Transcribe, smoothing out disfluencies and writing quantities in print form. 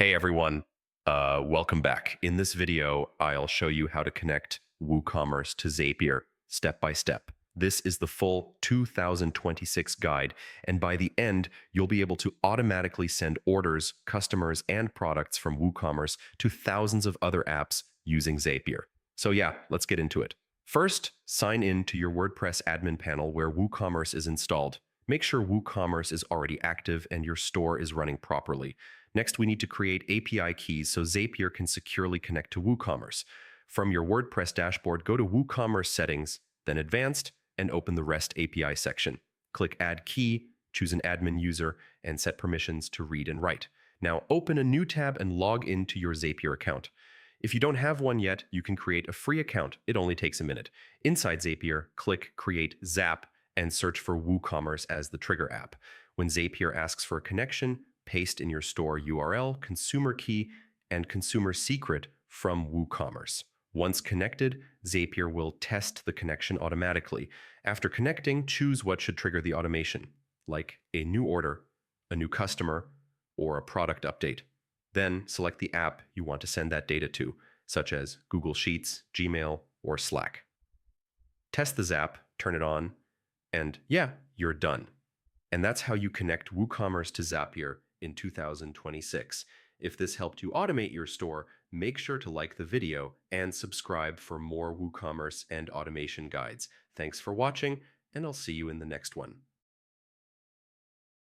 Hey everyone, welcome back. In this video, I'll show you how to connect WooCommerce to Zapier step by step. This is the full 2026 guide, and by the end, you'll be able to automatically send orders, customers, and products from WooCommerce to thousands of other apps using Zapier. So yeah, let's get into it. First, sign in to your WordPress admin panel where WooCommerce is installed. Make sure WooCommerce is already active and your store is running properly. Next, we need to create API keys so Zapier can securely connect to WooCommerce. From your WordPress dashboard, go to WooCommerce Settings, then Advanced, and open the REST API section. Click Add Key, choose an admin user, and set permissions to read and write. Now open a new tab and log into your Zapier account. If you don't have one yet, you can create a free account. It only takes a minute. Inside Zapier, click Create Zap and search for WooCommerce as the trigger app. When Zapier asks for a connection, paste in your store URL, consumer key, and consumer secret from WooCommerce. Once connected, Zapier will test the connection automatically. After connecting, choose what should trigger the automation, like a new order, a new customer, or a product update. Then select the app you want to send that data to, such as Google Sheets, Gmail, or Slack. Test the Zap, turn it on, and yeah, you're done. And that's how you connect WooCommerce to Zapier in 2026. If this helped you automate your store, make sure to like the video and subscribe for more WooCommerce and automation guides. Thanks for watching, and I'll see you in the next one.